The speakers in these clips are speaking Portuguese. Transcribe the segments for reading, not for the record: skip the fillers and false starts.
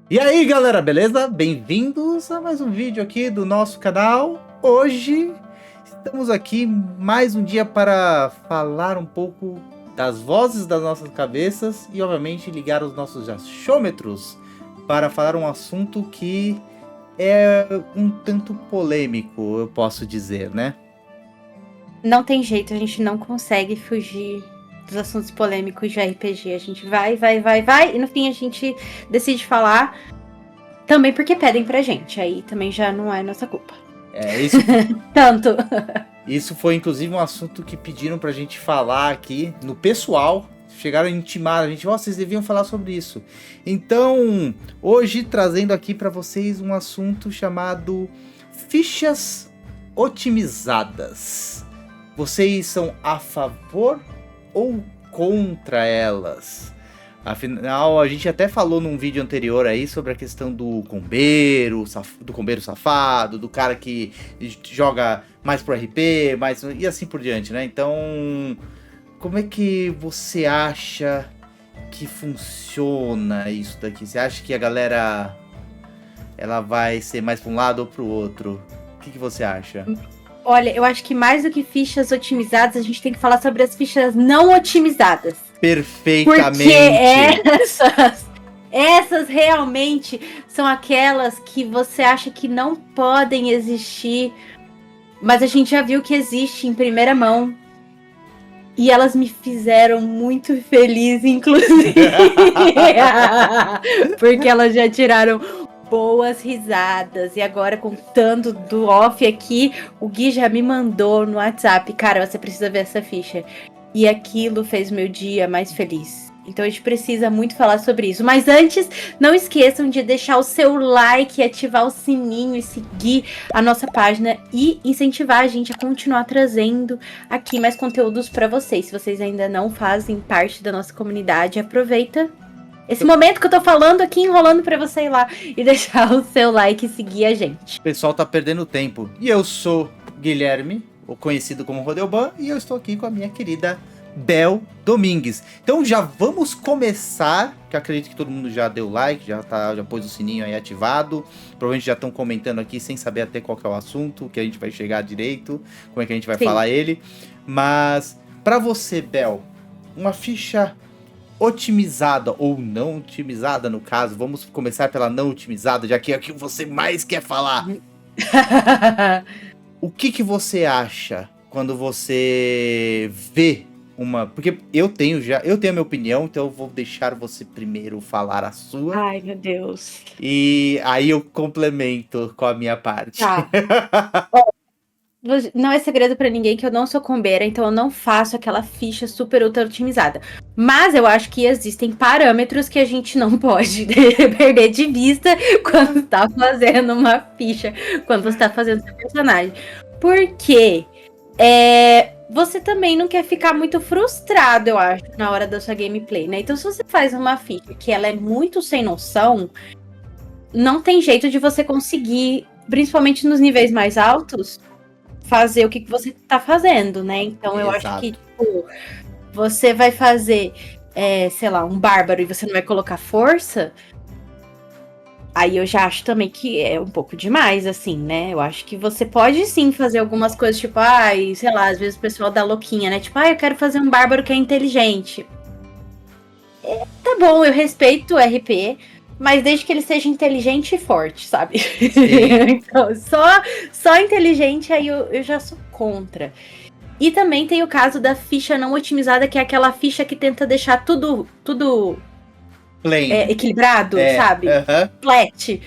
E aí galera, beleza? Bem-vindos a mais um vídeo aqui do nosso canal. Hoje estamos aqui mais um dia para falar um pouco das vozes das nossas cabeças e obviamente ligar os nossos achômetros para falar um assunto que é um tanto polêmico, eu posso dizer, né? Não tem jeito, a gente não consegue fugir dos assuntos polêmicos de RPG. A gente vai, e no fim a gente decide falar também porque pedem pra gente. Aí também já não é nossa culpa. É isso. Tanto. Isso foi inclusive um assunto que pediram pra gente falar aqui no pessoal. Chegaram a intimar a gente, vocês deviam falar sobre isso. Então, hoje trazendo aqui para vocês um assunto chamado fichas otimizadas. Vocês são a favor ou contra elas? Afinal, a gente até falou num vídeo anterior aí sobre a questão do combeiro safado, do cara que joga mais pro RP, mais, e assim por diante, né? Então, como é que você acha que funciona isso daqui? Você acha que a galera ela vai ser mais para um lado ou pro outro? O que você acha? Olha, eu acho que mais do que fichas otimizadas, a gente tem que falar sobre as fichas não otimizadas. Perfeitamente. Porque essas realmente são aquelas que você acha que não podem existir, mas a gente já viu que existe em primeira mão. E elas me fizeram muito feliz, inclusive. Porque elas já tiraram boas risadas. E agora, contando do off aqui, o Gui já me mandou no WhatsApp. Cara, você precisa ver essa ficha. E aquilo fez meu dia mais feliz. Então a gente precisa muito falar sobre isso. Mas antes, não esqueçam de deixar o seu like, ativar o sininho e seguir a nossa página e incentivar a gente a continuar trazendo aqui mais conteúdos para vocês. Se vocês ainda não fazem parte da nossa comunidade, aproveita esse momento que eu tô falando aqui, enrolando para você ir lá e deixar o seu like e seguir a gente. O pessoal tá perdendo tempo. E eu sou Guilherme, o conhecido como Rodelban, e eu estou aqui com a minha querida Bel Domingues. Então já vamos começar, que eu acredito que todo mundo já deu like, já pôs o sininho aí ativado. Provavelmente já estão comentando aqui sem saber até qual que é o assunto, que a gente vai chegar direito, como é que a gente vai falar ele. Mas para você, Bel, uma ficha otimizada ou não otimizada no caso, vamos começar pela não otimizada, já que é o que você mais quer falar. O que você acha quando você vê uma... Porque eu tenho a minha opinião, então eu vou deixar você primeiro falar a sua. Ai, meu Deus. E aí eu complemento com a minha parte. Tá. Não é segredo pra ninguém que eu não sou combeira, então eu não faço aquela ficha super ultra otimizada. Mas eu acho que existem parâmetros que a gente não pode perder de vista quando tá fazendo uma ficha, quando você tá fazendo seu personagem. Porque você também não quer ficar muito frustrado, eu acho, na hora da sua gameplay, né? Então, se você faz uma ficha que ela é muito sem noção, não tem jeito de você conseguir, principalmente nos níveis mais altos, fazer o que você tá fazendo, né? Então eu acho que, tipo, você vai fazer, sei lá, um bárbaro e você não vai colocar força, aí eu já acho também que é um pouco demais, assim, né? Eu acho que você pode sim fazer algumas coisas, tipo, sei lá, às vezes o pessoal dá louquinha, né? Tipo, eu quero fazer um bárbaro que é inteligente. Tá bom, eu respeito o RP, mas desde que ele seja inteligente e forte, sabe? Então, só inteligente, aí eu já sou contra. E também tem o caso da ficha não otimizada, que é aquela ficha que tenta deixar tudo equilibrado, sabe? Flat.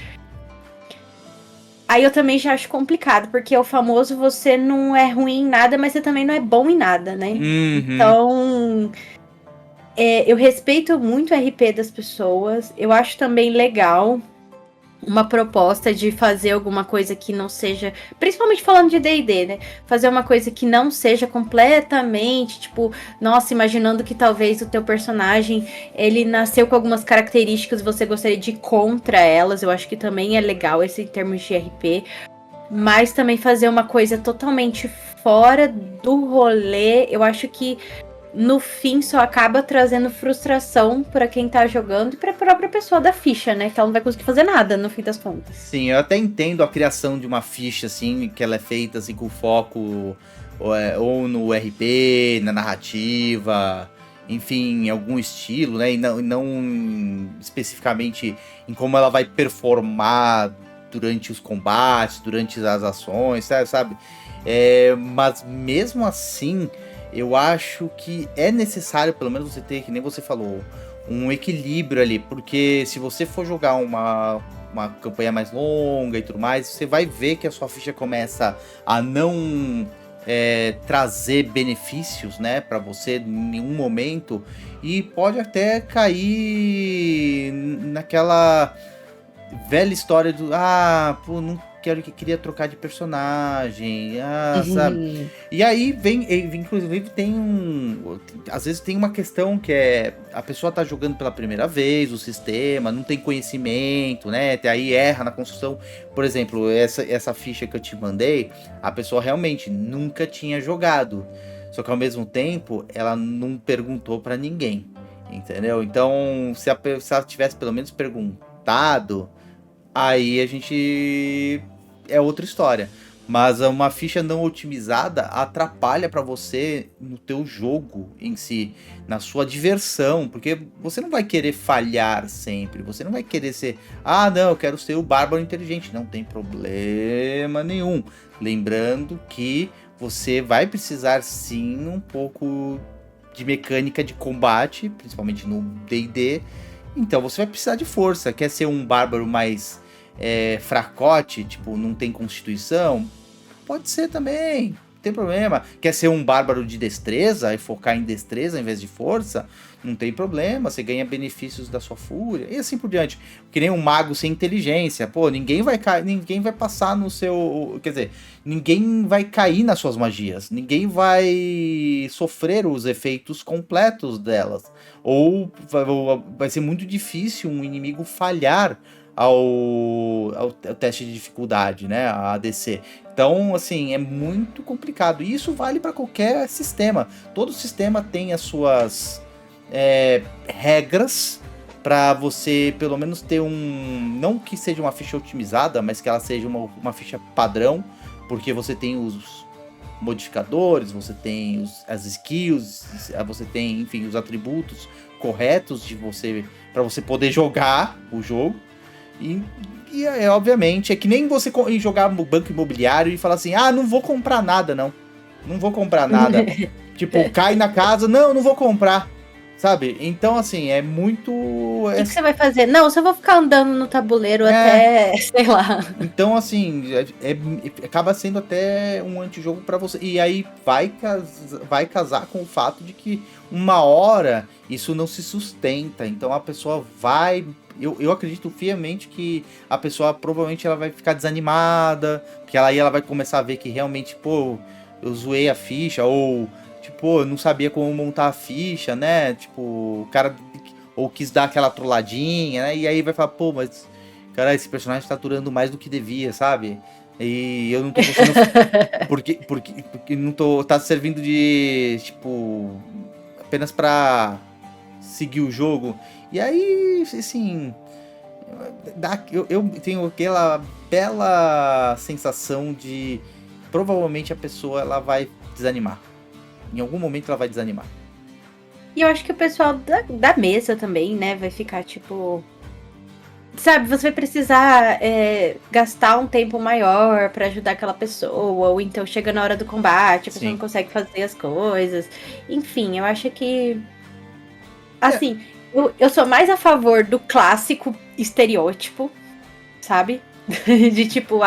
Aí eu também já acho complicado, porque é o famoso você não é ruim em nada, mas você também não é bom em nada, né? Então... eu respeito muito o RP das pessoas. Eu acho também legal uma proposta de fazer alguma coisa que não seja... Principalmente falando de D&D, né? Fazer uma coisa que não seja completamente, tipo... Nossa, imaginando que talvez o teu personagem, ele nasceu com algumas características e você gostaria de ir contra elas. Eu acho que também é legal esse em termos de RP. Mas também fazer uma coisa totalmente fora do rolê, eu acho que no fim só acaba trazendo frustração pra quem tá jogando e pra própria pessoa da ficha, né? Que ela não vai conseguir fazer nada no fim das contas. Sim, eu até entendo a criação de uma ficha, assim, que ela é feita assim, com foco ou no RP, na narrativa, enfim, em algum estilo, né? E não especificamente em como ela vai performar durante os combates, durante as ações, sabe? Mas mesmo assim, eu acho que é necessário, pelo menos você ter, que nem você falou, um equilíbrio ali, porque se você for jogar uma campanha mais longa e tudo mais, você vai ver que a sua ficha começa a não trazer benefícios, né, para você em nenhum momento, e pode até cair naquela velha história do pô, não quero, que queria trocar de personagem, sabe? E aí inclusive às vezes tem uma questão que é, a pessoa tá jogando pela primeira vez o sistema, não tem conhecimento, né? Até aí erra na construção. Por exemplo, essa ficha que eu te mandei, a pessoa realmente nunca tinha jogado. Só que ao mesmo tempo, ela não perguntou pra ninguém, entendeu? Então, se ela tivesse pelo menos perguntado, aí a gente é outra história. Mas uma ficha não otimizada atrapalha pra você no teu jogo em si, na sua diversão, porque você não vai querer falhar sempre, você não vai querer ser, não, eu quero ser o bárbaro inteligente, não tem problema nenhum. Lembrando que você vai precisar sim um pouco de mecânica de combate, principalmente no D&D, então você vai precisar de força. Quer ser um bárbaro mais fracote, tipo, não tem constituição? Pode ser também, não tem problema. Quer ser um bárbaro de destreza e focar em destreza ao invés de força? Não tem problema, você ganha benefícios da sua fúria e assim por diante. Que nem um mago sem inteligência, pô, ninguém vai passar no seu, quer dizer, ninguém vai cair nas suas magias, ninguém vai sofrer os efeitos completos delas, ou vai ser muito difícil um inimigo falhar ao teste de dificuldade, né, a ADC. Então, assim, é muito complicado. E isso vale para qualquer sistema. Todo sistema tem as suas regras para você, pelo menos, ter não que seja uma ficha otimizada, mas que ela seja uma ficha padrão, porque você tem os modificadores, você tem as skills, você tem, enfim, os atributos corretos para você poder jogar o jogo. E obviamente, é que nem você jogar no banco imobiliário e falar assim, não vou comprar nada, não vou comprar nada. Tipo, cai na casa, não vou comprar, sabe? Então, assim, é muito... O que você vai fazer? Não, só vou ficar andando no tabuleiro até, sei lá. Então, assim, acaba sendo até um antijogo pra você. E aí vai casar com o fato de que uma hora isso não se sustenta. Então a pessoa vai... Eu acredito fielmente que a pessoa provavelmente ela vai ficar desanimada, porque aí ela vai começar a ver que realmente, pô, eu zoei a ficha, ou tipo, eu não sabia como montar a ficha, né? Tipo, o cara ou quis dar aquela trolladinha, né? E aí vai falar, pô, mas cara, esse personagem tá durando mais do que devia, sabe? E eu não tô gostando porque não tô, tá servindo de, tipo, apenas pra seguir o jogo. E aí, assim, eu tenho aquela bela sensação de provavelmente a pessoa ela vai desanimar. Em algum momento ela vai desanimar. E eu acho que o pessoal da mesa também, né, vai ficar tipo... Sabe, você vai precisar gastar um tempo maior pra ajudar aquela pessoa, ou então chega na hora do combate, a pessoa não consegue fazer as coisas. Enfim, eu acho que... Assim, eu sou mais a favor do clássico estereótipo, sabe? De tipo,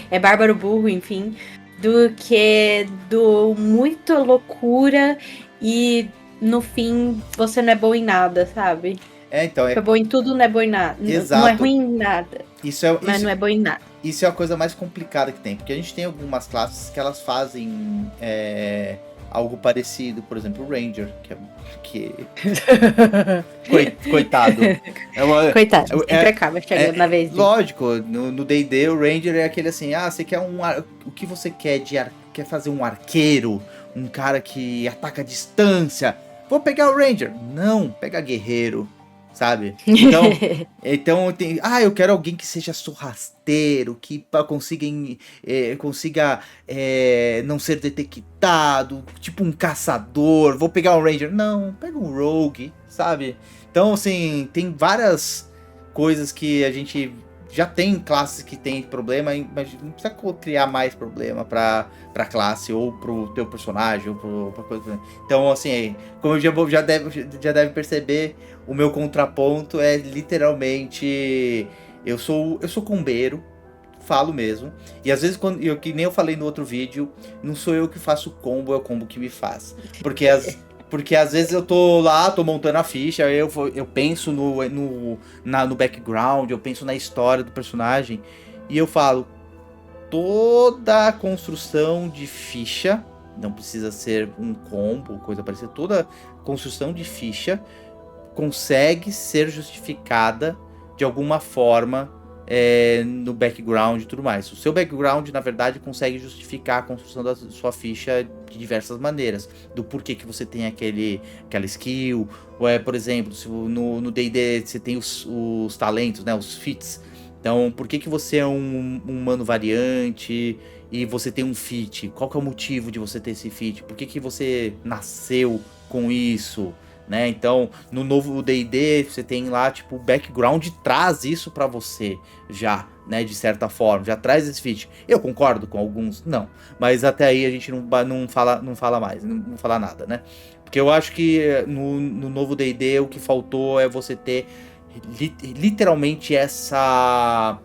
é bárbaro burro, enfim, do que do muito loucura e no fim você não é bom em nada, sabe? Então é bom em tudo, não é bom em nada. Exato. Não é ruim em nada. Mas não é bom em nada. Isso é a coisa mais complicada que tem, porque a gente tem algumas classes que elas fazem algo parecido, por exemplo, o Ranger, coitado. Coitado, sempre acaba chegando na vez dele. Lógico, no D&D o Ranger é aquele assim, você quer o que você quer quer fazer um arqueiro, um cara que ataca a distância. Vou pegar o Ranger. Não, pega guerreiro, sabe? Então tem, eu quero alguém que seja sorrateiro, que consiga não ser detectado, tipo um caçador. Vou pegar um Ranger. Não, pega um Rogue, sabe? Então, assim, tem várias coisas que a gente já tem classes que tem problema, mas não precisa criar mais problema pra classe ou pro teu personagem. Então, assim, como já deve perceber, o meu contraponto é literalmente... Eu sou combeiro, falo mesmo. E às vezes, que nem eu falei no outro vídeo, não sou eu que faço combo, é o combo que me faz. Porque às vezes eu tô lá, tô montando a ficha, eu penso no background, eu penso na história do personagem, e eu falo, toda a construção de ficha, não precisa ser um combo, coisa parecida, toda construção de ficha consegue ser justificada de alguma forma no background e tudo mais. O seu background, na verdade, consegue justificar a construção da sua ficha de diversas maneiras. Do porquê que você tem aquela skill. Ou por exemplo, se no D&D você tem os talentos, né, os feats. Então, por que você é um humano variante e você tem um feat? Qual que é o motivo de você ter esse feat? Por que você nasceu com isso? Né? Então, no novo D&D, você tem lá, tipo, o background traz isso pra você já, né? De certa forma, já traz esse feat. Eu concordo com alguns, não. Mas até aí a gente não fala mais, não fala nada, né? Porque eu acho que no novo D&D o que faltou é você ter literalmente essa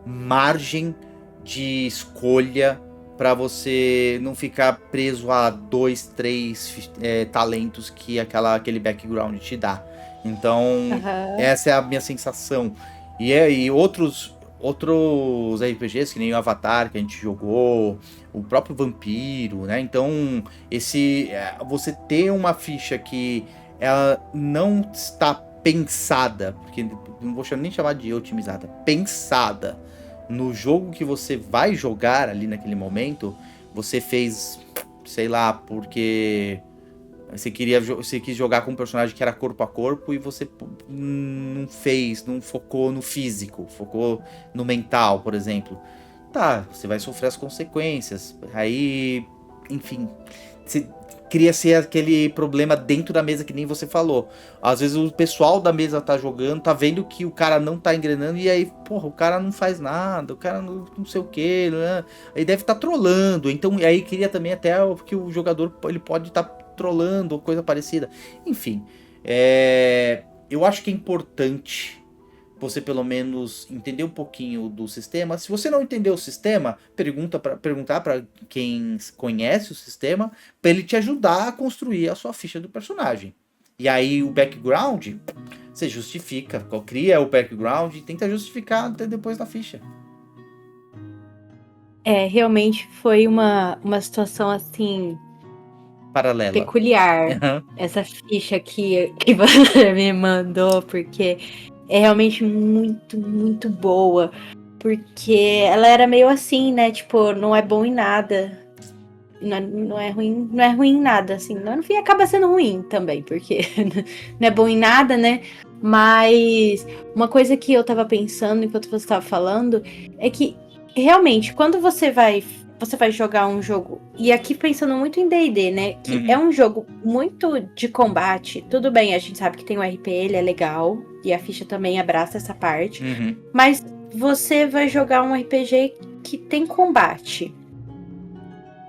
margem de escolha para você não ficar preso a 2, 3 talentos que aquele background te dá. Então, essa é a minha sensação. E outros RPGs, que nem o Avatar, que a gente jogou, o próprio Vampiro, né? Então, você ter uma ficha que ela não está pensada, porque não vou nem chamar de otimizada, pensada no jogo que você vai jogar ali naquele momento, você fez, sei lá, porque você quis jogar com um personagem que era corpo a corpo e você não focou no físico, focou no mental, por exemplo. Tá, você vai sofrer as consequências. Aí, enfim, cria-se aquele problema dentro da mesa que nem você falou. Às vezes o pessoal da mesa tá jogando, tá vendo que o cara não tá engrenando, e aí, porra, o cara não faz nada, o cara não sei o que, né? Aí deve estar trolando. Então, aí queria também até que o jogador ele pode estar trolando ou coisa parecida. Enfim, eu acho que é importante você pelo menos entender um pouquinho do sistema. Se você não entender o sistema, perguntar para quem conhece o sistema, para ele te ajudar a construir a sua ficha do personagem. E aí o background, você justifica, cria o background e tenta justificar depois da ficha. Realmente foi uma situação assim... paralela. Peculiar. Uhum. Essa ficha que você me mandou, porque... é realmente muito, muito boa. Porque ela era meio assim, né? Tipo, não é bom em nada. Não é ruim em nada, assim. No fim, acaba sendo ruim também, porque não é bom em nada, né? Mas uma coisa que eu tava pensando enquanto você tava falando é que, realmente, quando você vai jogar um jogo, e aqui pensando muito em D&D, né? Que é um jogo muito de combate. Tudo bem, a gente sabe que tem o RP, ele é legal, e a ficha também abraça essa parte. Mas você vai jogar um RPG que tem combate.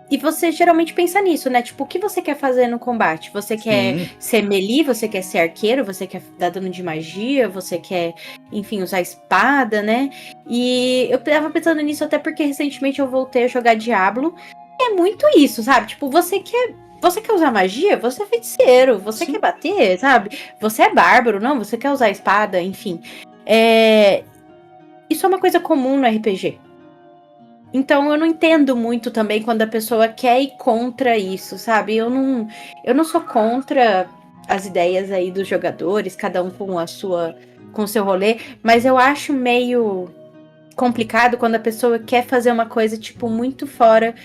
E você geralmente pensa nisso, né? Tipo, o que você quer fazer no combate? Você quer ser melee? Você quer ser arqueiro? Você quer dar dano de magia? Você quer, enfim, usar espada, né? E eu tava pensando nisso até porque recentemente eu voltei a jogar Diablo. E é muito isso, sabe? Tipo, você quer usar magia? Você é feiticeiro. Você quer bater, sabe? Você é bárbaro, não? Você quer usar espada, enfim. Isso é uma coisa comum no RPG. Então eu não entendo muito também quando a pessoa quer ir contra isso, sabe? Eu não sou contra as ideias aí dos jogadores, cada um com o seu rolê, mas eu acho meio complicado quando a pessoa quer fazer uma coisa, tipo, muito fora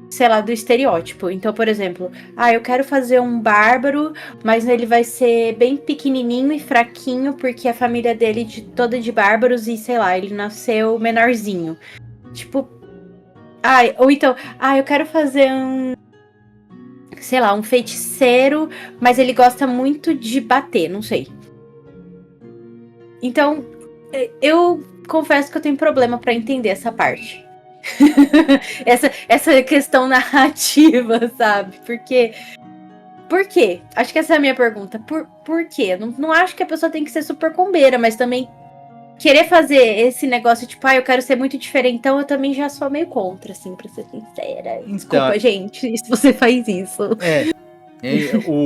sei lá, do estereótipo. Então, por exemplo, eu quero fazer um bárbaro, mas ele vai ser bem pequenininho e fraquinho, porque a família dele toda de bárbaros e, sei lá, ele nasceu menorzinho. Tipo, ou então, eu quero fazer sei lá, um feiticeiro, mas ele gosta muito de bater, não sei. Então, eu confesso que eu tenho problema pra entender essa parte. essa questão narrativa, sabe? Porque. Por quê? Acho que essa é a minha pergunta. Por quê? Não acho que a pessoa tem que ser super combeira, mas também querer fazer esse negócio, tipo, eu quero ser muito diferentão, eu também já sou meio contra, assim, pra ser sincera. Desculpa, gente, se você faz isso.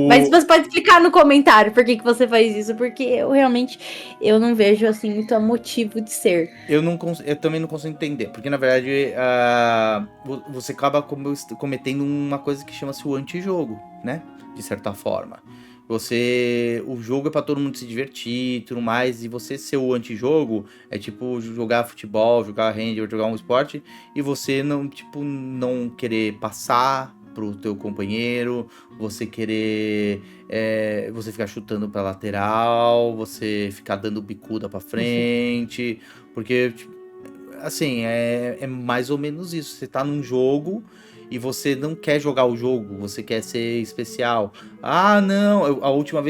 Mas você pode explicar no comentário por que você faz isso, porque eu realmente não vejo, assim, muito motivo de ser. Eu também não consigo entender, porque na verdade você acaba cometendo uma coisa que chama-se o antijogo, né? De certa forma. O jogo é pra todo mundo se divertir e tudo mais, e você ser o antijogo é tipo jogar futebol, jogar handball, jogar um esporte, e você não querer passar pro teu companheiro, você querer você ficar chutando pra lateral, você ficar dando bicuda pra frente, porque assim, é mais ou menos isso, você tá num jogo e você não quer jogar o jogo, você quer ser especial. Não, a última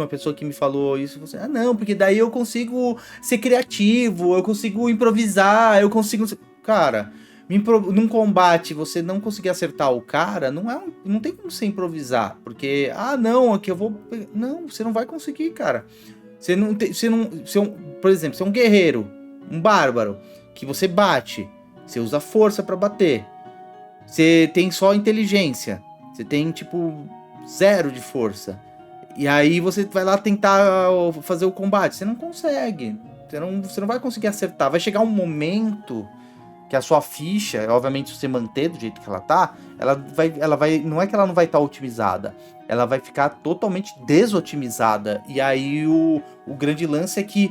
pessoa que me falou isso, você, não, porque daí eu consigo ser criativo, eu consigo improvisar, eu consigo... Cara, num combate você não conseguir acertar o cara, não tem como você improvisar, porque, não, aqui eu vou... Não, você não vai conseguir, cara. Por exemplo, você é um guerreiro, um bárbaro, que você bate, você usa força pra bater. Você tem só inteligência. Você tem, tipo, 0 de força. E aí você vai lá tentar fazer o combate. Você não consegue. Você não vai conseguir acertar. Vai chegar um momento que a sua ficha, obviamente, se você manter do jeito que ela tá, ela vai. Não é que ela não vai estar otimizada. Ela vai ficar totalmente desotimizada. E aí o grande lance é que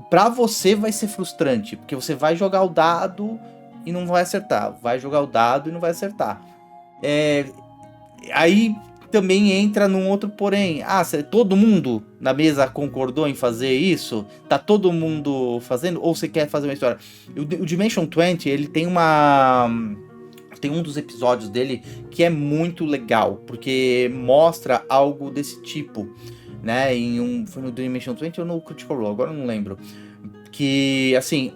pra você vai ser frustrante. Porque você vai jogar o dado e não vai acertar. Vai jogar o dado e não vai acertar. Aí também entra num outro porém. Todo mundo na mesa concordou em fazer isso? Tá todo mundo fazendo? Ou você quer fazer uma história? O Dimension 20, ele tem tem um dos episódios dele que é muito legal, porque mostra algo desse tipo, né? Foi no Dimension 20 ou no Critical Role? Agora eu não lembro. Que, assim,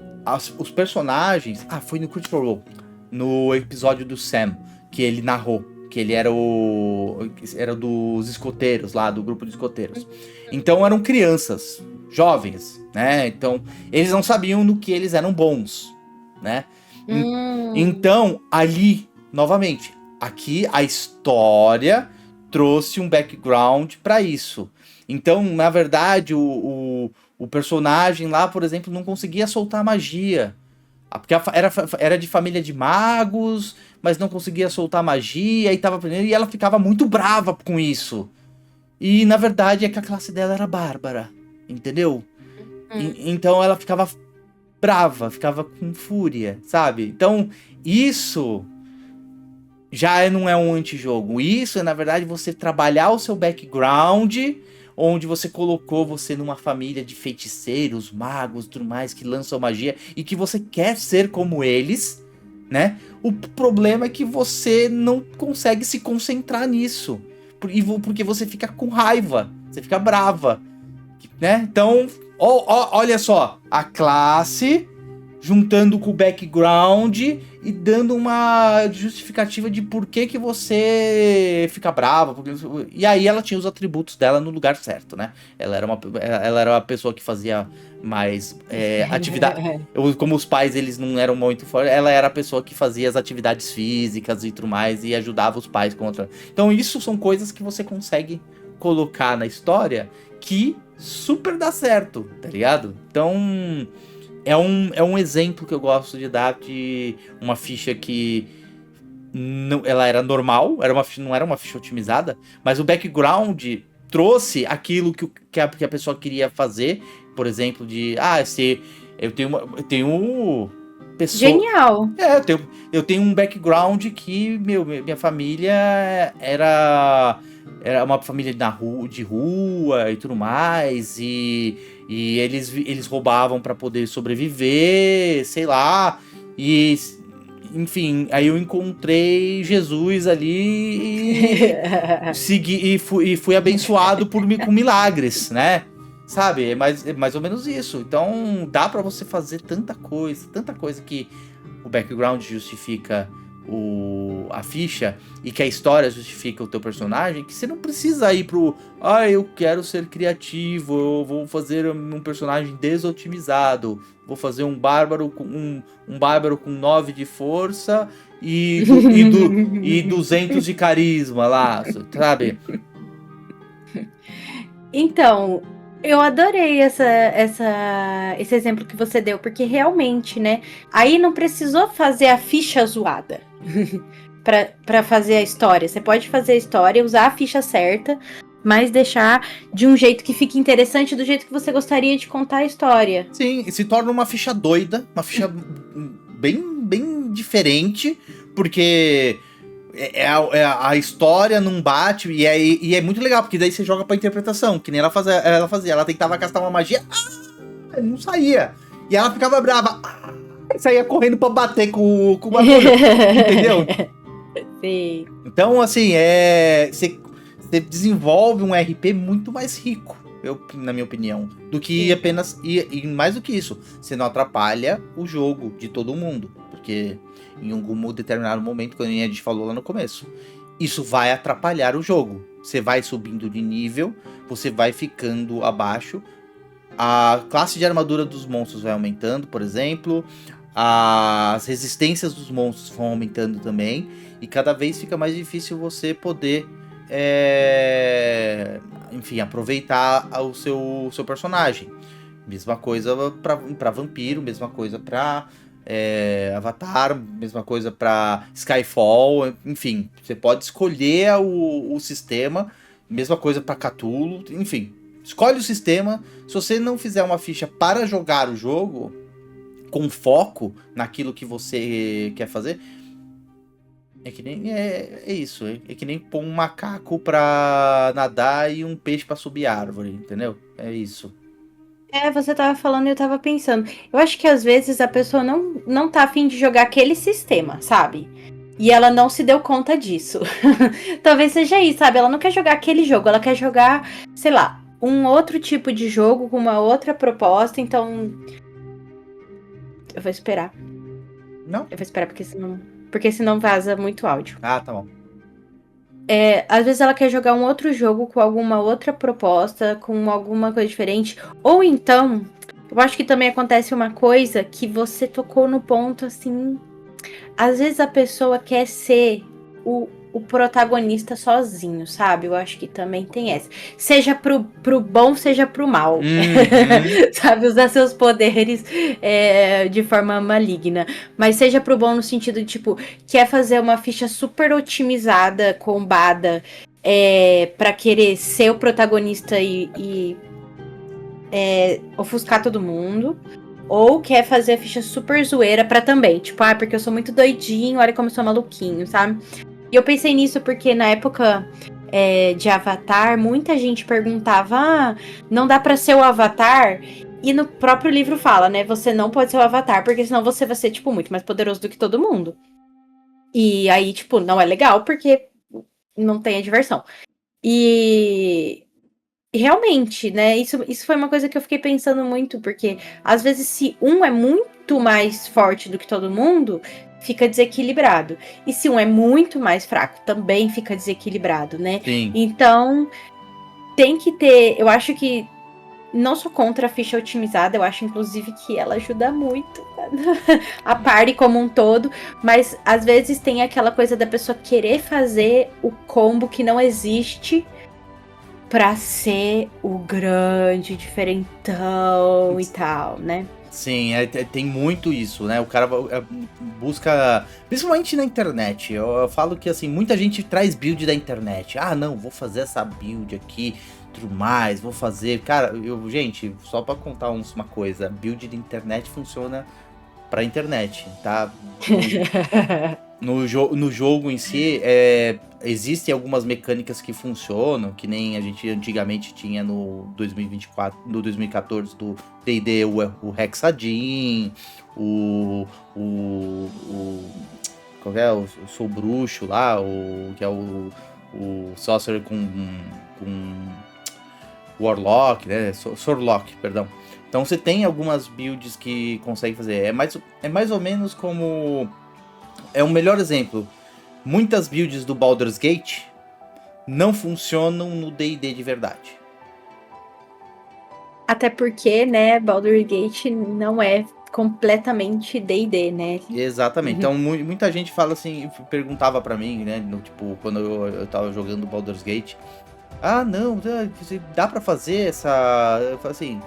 os personagens... foi no Critical Role, no episódio do Sam, que ele narrou, que ele era dos escoteiros lá, do grupo de escoteiros. Então eram crianças, jovens, né? Então eles não sabiam no que eles eram bons, né? Então, ali, novamente, aqui a história trouxe um background pra isso. Então, na verdade, o personagem lá, por exemplo, não conseguia soltar magia. Porque era de família de magos, mas não conseguia soltar magia e tava aprendendo. E ela ficava muito brava com isso. E na verdade é que a classe dela era bárbara. Entendeu? Então ela ficava brava, ficava com fúria, sabe? Então isso já não é um antijogo. Isso é, na verdade, você trabalhar o seu background, onde você colocou você numa família de feiticeiros, magos, tudo mais, que lançam magia, e que você quer ser como eles, né? O problema é que você não consegue se concentrar nisso, porque você fica com raiva, você fica brava, né? Então, olha só, a classe juntando com o background e dando uma justificativa de por que você fica brava. E aí ela tinha os atributos dela no lugar certo, né? Ela era uma pessoa que fazia mais atividade. Como os pais eles não eram muito fortes, ela era a pessoa que fazia as atividades físicas e tudo mais e ajudava os pais contra. Então isso são coisas que você consegue colocar na história que super dá certo, tá ligado? Então é um exemplo que eu gosto de dar de uma ficha que ela era normal, não era uma ficha otimizada, mas o background trouxe aquilo que a pessoa queria fazer, por exemplo, de se eu tenho Genial. Eu tenho um background que minha família era uma família de rua e tudo mais, e eles roubavam para poder sobreviver, sei lá, e enfim, aí eu encontrei Jesus ali e segui, e fui abençoado com milagres, né? Sabe? É mais ou menos isso. Então dá pra você fazer tanta coisa que o background justifica a ficha e que a história justifica o teu personagem, que você não precisa ir pro eu quero ser criativo, eu vou fazer um personagem desotimizado, vou fazer um bárbaro com 9 de força e 200 de carisma lá, sabe? Então, eu adorei esse exemplo que você deu, porque realmente, né? Aí não precisou fazer a ficha zoada pra fazer a história. Você pode fazer a história, usar a ficha certa, mas deixar de um jeito que fique interessante, do jeito que você gostaria de contar a história. Sim, e se torna uma ficha doida, uma ficha bem diferente, porque a história não bate, e é muito legal, porque daí você joga pra interpretação, que nem ela fazia. Ela tentava castar uma magia, não saía. E ela ficava brava, saía correndo pra bater com o bagulho, entendeu? Sim. Então, assim, você desenvolve um RP muito mais rico, na minha opinião, do que apenas. E mais do que isso, você não atrapalha o jogo de todo mundo, porque em algum determinado momento, quando a gente falou lá no começo, isso vai atrapalhar o jogo. Você vai subindo de nível, você vai ficando abaixo, a classe de armadura dos monstros vai aumentando, por exemplo, as resistências dos monstros vão aumentando também, e cada vez fica mais difícil você poder enfim, aproveitar o seu personagem. Mesma coisa pra vampiro, mesma coisa pra Avatar, mesma coisa pra Skyfall, enfim, você pode escolher o sistema, mesma coisa pra Cthulhu, enfim, escolhe o sistema. Se você não fizer uma ficha para jogar o jogo com foco naquilo que você quer fazer, é que nem isso, é que nem pôr um macaco pra nadar e um peixe pra subir árvore, entendeu? É isso. Você tava falando e eu tava pensando. Eu acho que às vezes a pessoa não tá afim de jogar aquele sistema, sabe? E ela não se deu conta disso. Talvez seja isso, sabe? Ela não quer jogar aquele jogo, ela quer jogar, sei lá, um outro tipo de jogo com uma outra proposta, então. Eu vou esperar. Não? Eu vou esperar porque senão vaza muito áudio. Ah, tá bom. Às vezes ela quer jogar um outro jogo com alguma outra proposta, com alguma coisa diferente. Ou então, eu acho que também acontece uma coisa que você tocou no ponto, assim. Às vezes a pessoa quer ser o protagonista sozinho, sabe? Eu acho que também tem essa. Seja pro bom, seja pro mal. Sabe? Usar seus poderes de forma maligna. Mas seja pro bom no sentido de, tipo, quer fazer uma ficha super otimizada, combada, pra querer ser o protagonista e ofuscar todo mundo. Ou quer fazer a ficha super zoeira pra também. Tipo, porque eu sou muito doidinho, olha como eu sou maluquinho, sabe? E eu pensei nisso porque na época de Avatar, muita gente perguntava, não dá pra ser o Avatar? E no próprio livro fala, né? Você não pode ser o Avatar, porque senão você vai ser, tipo, muito mais poderoso do que todo mundo. E aí, tipo, não é legal, porque não tem a diversão. E realmente, né? Isso foi uma coisa que eu fiquei pensando muito, porque às vezes se um é muito mais forte do que todo mundo, fica desequilibrado. E se um é muito mais fraco, também fica desequilibrado, né? Sim. Então, tem que ter. Eu acho que não sou contra a ficha otimizada, eu acho inclusive que ela ajuda muito a party como um todo, mas às vezes tem aquela coisa da pessoa querer fazer o combo que não existe pra ser o grande diferentão e tal, né? Sim, tem muito isso, né? O cara busca, principalmente na internet. Eu falo que, assim, muita gente traz build da internet. Ah, não, vou fazer essa build aqui, tudo mais, vou fazer... Cara, gente, só pra contar uma coisa, build da internet funciona pra internet, tá? No jogo em si, existem algumas mecânicas que funcionam, que nem a gente antigamente tinha no 2024, no 2014 do D&D, o Hexadin, qual é? O Sou Bruxo lá, que é o Sorcerer com Warlock, né? Sorlock, perdão. Então você tem algumas builds que conseguem fazer. É mais ou menos como... É um melhor exemplo. Muitas builds do Baldur's Gate não funcionam no D&D de verdade. Até porque, né, Baldur's Gate não é completamente D&D, né? Exatamente. Então muita gente fala assim, perguntava pra mim, né, tipo, quando eu tava jogando Baldur's Gate, não, dá pra fazer essa... Eu falo assim,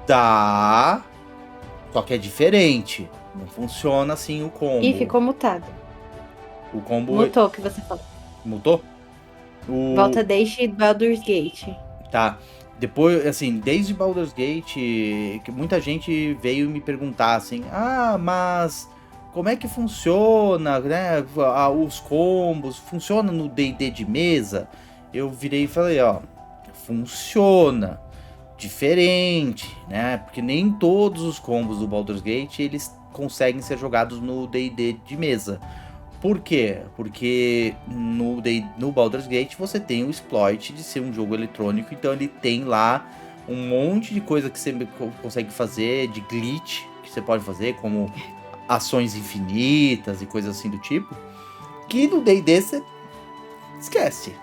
dá, só que é diferente. Não funciona assim o combo. E ficou mutado. O combo... Mutou o que você falou. Mutou? Volta desde Baldur's Gate. Tá. Depois, assim, desde Baldur's Gate, que muita gente veio me perguntar assim, mas como é que funciona, né? Os combos, funciona no D&D de mesa? Eu virei e falei, funciona. Diferente, né? Porque nem todos os combos do Baldur's Gate, eles conseguem ser jogados no D&D de mesa. Por quê? Porque no Baldur's Gate você tem o exploit de ser um jogo eletrônico, então ele tem lá um monte de coisa que você consegue fazer, de glitch que você pode fazer, como ações infinitas e coisas assim do tipo, que no D&D você esquece.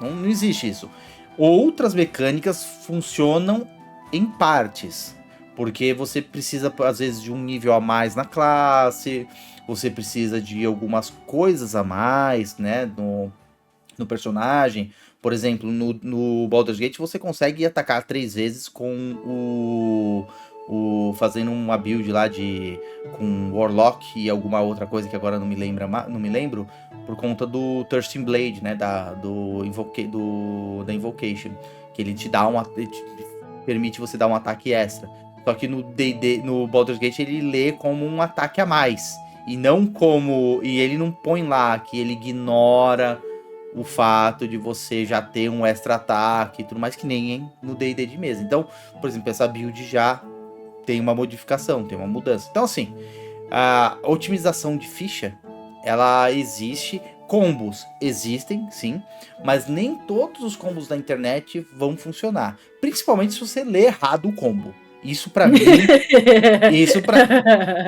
Não existe isso. Outras mecânicas funcionam em partes, porque você precisa, às vezes, de um nível a mais na classe, você precisa de algumas coisas a mais, né, no personagem. Por exemplo, no Baldur's Gate você consegue atacar 3 vezes com fazendo uma build lá com Warlock e alguma outra coisa que agora não me lembro, por conta do Thirsting Blade, né, da Invocation, que ele te dá permite você dar um ataque extra. Só que no Baldur's Gate ele lê como um ataque a mais. E ele não põe lá que ele ignora o fato de você já ter um extra ataque e tudo mais, que nem no D&D de mesa. Então, por exemplo, essa build já tem uma modificação, tem uma mudança. Então, assim, a otimização de ficha, ela existe. Combos existem, sim, mas nem todos os combos da internet vão funcionar. Principalmente se você lê errado o combo. Isso pra mim,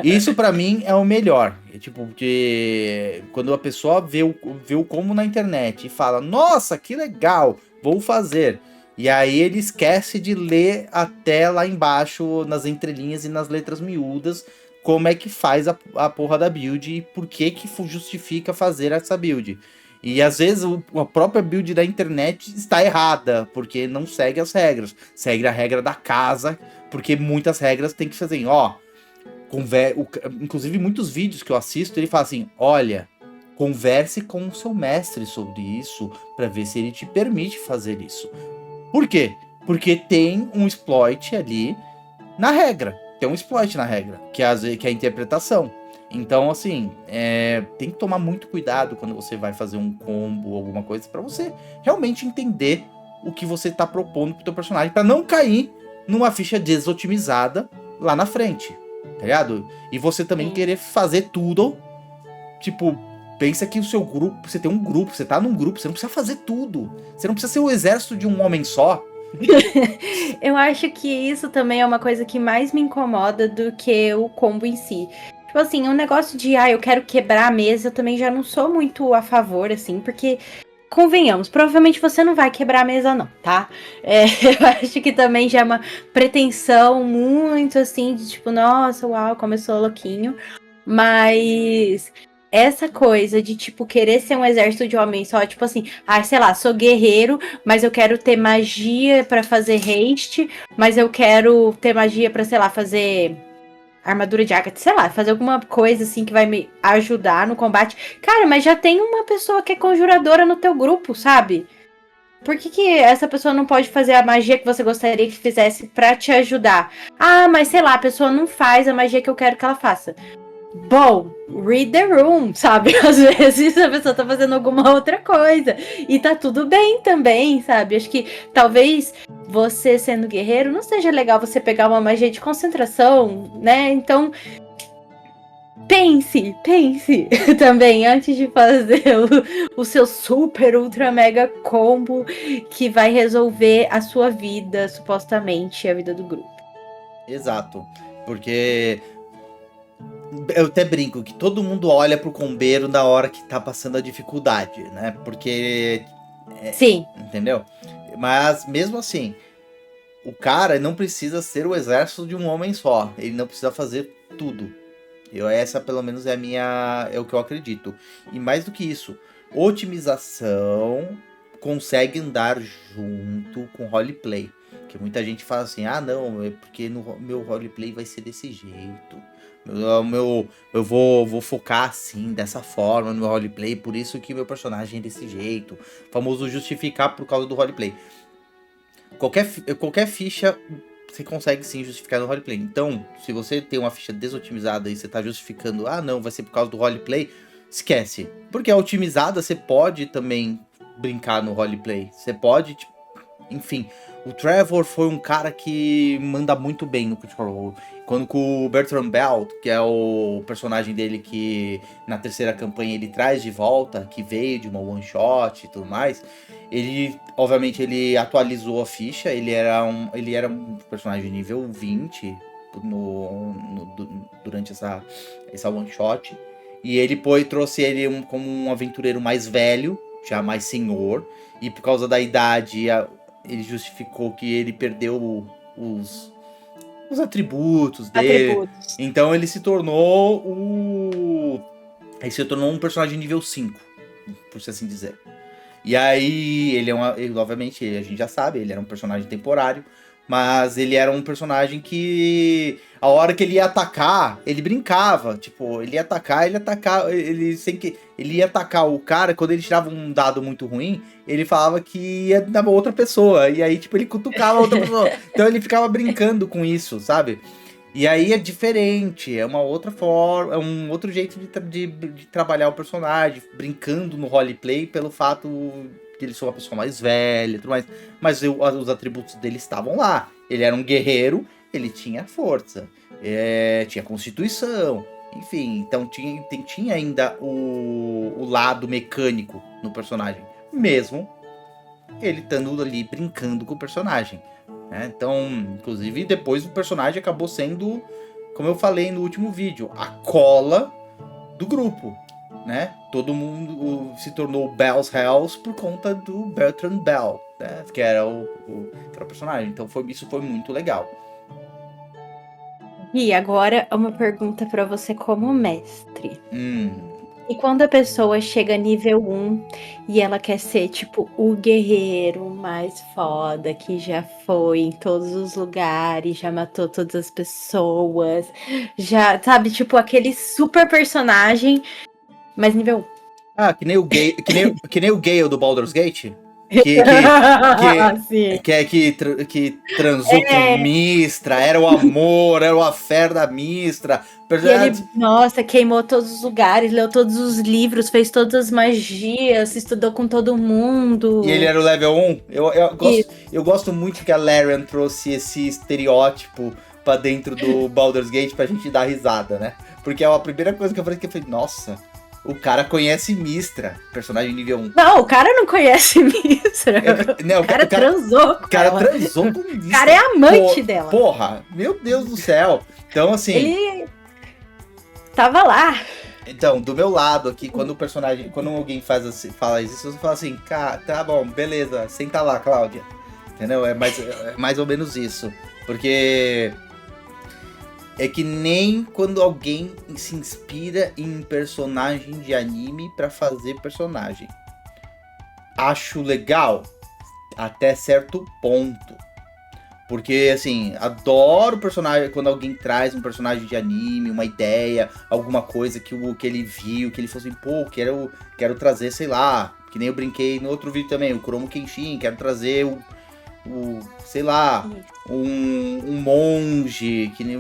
isso pra mim é o melhor. É tipo, porque quando a pessoa vê o combo na internet e fala, nossa, que legal, vou fazer. E aí ele esquece de ler até lá embaixo, nas entrelinhas e nas letras miúdas, como é que faz a porra da build e por que justifica fazer essa build. E às vezes a própria build da internet está errada, porque não segue as regras. Segue a regra da casa, porque muitas regras tem que fazer, inclusive muitos vídeos que eu assisto, ele fala assim, olha, converse com o seu mestre sobre isso, para ver se ele te permite fazer isso. Por quê? Porque tem um exploit ali na regra. Tem um exploit na regra, que é a interpretação. Então, assim, tem que tomar muito cuidado quando você vai fazer um combo ou alguma coisa, pra você realmente entender o que você tá propondo pro teu personagem, pra não cair numa ficha desotimizada lá na frente, tá ligado? E você também querer fazer tudo, tipo, pensa que o seu grupo, você tem um grupo, você tá num grupo, você não precisa fazer tudo. Você não precisa ser o exército de um homem só. Eu acho que isso também é uma coisa que mais me incomoda do que o combo em si. Tipo assim, um negócio de, eu quero quebrar a mesa, eu também já não sou muito a favor, assim, porque, convenhamos, provavelmente você não vai quebrar a mesa não, tá? Eu acho que também já é uma pretensão muito, assim, de tipo, nossa, uau, começou louquinho. Mas essa coisa de, tipo, querer ser um exército de homens só, tipo assim, sei lá, sou guerreiro, mas eu quero ter magia pra fazer haste, mas eu quero ter magia pra, sei lá, fazer armadura de ágata, sei lá, fazer alguma coisa assim que vai me ajudar no combate. Cara, mas já tem uma pessoa que é conjuradora no teu grupo, sabe? por que essa pessoa não pode fazer a magia que você gostaria que fizesse pra te ajudar? Ah, mas sei lá, a pessoa não faz a magia que eu quero que ela faça. Bom, read the room, sabe? Às vezes a pessoa tá fazendo alguma outra coisa. E tá tudo bem também, sabe? Acho que talvez você sendo guerreiro não seja legal você pegar uma magia de concentração, né? Então, pense também antes de fazer o seu super, ultra, mega combo que vai resolver a sua vida, supostamente, a vida do grupo. Exato. Porque eu até brinco que todo mundo olha pro combeiro na hora que tá passando a dificuldade, né? Porque. Sim. Entendeu? Mas mesmo assim, o cara não precisa ser o exército de um homem só. Ele não precisa fazer tudo. Essa pelo menos é o que eu acredito. E mais do que isso, otimização consegue andar junto com roleplay. Que muita gente fala assim, ah não, é porque no meu roleplay vai ser desse jeito. Eu vou focar assim, dessa forma no meu roleplay, por isso que meu personagem é desse jeito. O famoso justificar por causa do roleplay. Qualquer ficha você consegue sim justificar no roleplay. Então, se você tem uma ficha desotimizada e você tá justificando, ah não, vai ser por causa do roleplay, esquece. Porque a otimizada você pode também brincar no roleplay. Você pode, tipo, enfim. O Trevor foi um cara que manda muito bem no Critical Role. Quando com o Bertrand Bell, que é o personagem dele que na terceira campanha ele traz de volta, que veio de uma one shot e tudo mais, ele, obviamente, ele atualizou a ficha, ele era um personagem nível 20 durante essa one shot, e ele trouxe ele como um aventureiro mais velho, já mais senhor, e por causa da idade, ele justificou que ele perdeu os atributos dele. Então ele se tornou um personagem nível 5, por assim dizer. E aí, obviamente, a gente já sabe, ele era um personagem temporário, mas ele era um personagem que, a hora que ele ia atacar, ele brincava. Tipo, ele ia atacar, ele ia atacar o cara, quando ele tirava um dado muito ruim, ele falava que ia dar outra pessoa. E aí, tipo, ele cutucava a outra pessoa. Então ele ficava brincando com isso, sabe? E aí é diferente, é uma outra forma, é um outro jeito de trabalhar o personagem, brincando no roleplay pelo fato de ele ser uma pessoa mais velha e tudo mais. Mas os atributos dele estavam lá. Ele era um guerreiro, ele tinha força, tinha constituição, enfim. Então tinha ainda o lado mecânico no personagem, mesmo ele estando ali brincando com o personagem. Então, inclusive, depois o personagem acabou sendo, como eu falei no último vídeo, a cola do grupo, né? Todo mundo se tornou Bell's House por conta do Bertrand Bell, né? Que era o personagem. Então isso foi muito legal. E agora uma pergunta para você como mestre. E quando a pessoa chega a nível 1 e ela quer ser, tipo, o guerreiro mais foda, que já foi em todos os lugares, já matou todas as pessoas, já, sabe, tipo, aquele super personagem, mas nível 1. Ah, que nem o Gale do Baldur's Gate? Que transou com Mistra, era o amor, era o affair da Mistra. E ele, nossa, queimou todos os lugares, leu todos os livros, fez todas as magias, estudou com todo mundo. E ele era o level 1? Eu gosto muito que a Larian trouxe esse estereótipo pra dentro do Baldur's Gate pra gente dar risada, né? Porque a primeira coisa que eu falei, nossa, o cara conhece Mistra, personagem nível 1. Não, o cara não conhece Mistra. O cara transou com ela. O cara transou com Mistra. O cara é amante dela. Porra, meu Deus do céu. Então, assim... Ele tava lá. Então, do meu lado aqui, quando alguém fala isso, eu falo assim, cara, tá bom, beleza, senta lá, Cláudia. Entendeu? É mais ou menos isso. Porque... é que nem quando alguém se inspira em personagem de anime pra fazer personagem. Acho legal até certo ponto. Porque, assim, adoro personagem quando alguém traz um personagem de anime, uma ideia, alguma coisa que ele viu, que ele falou assim, pô, quero trazer, sei lá, que nem eu brinquei no outro vídeo também, o Kuromo Kenshin, quero trazer sei lá, um monge, que nem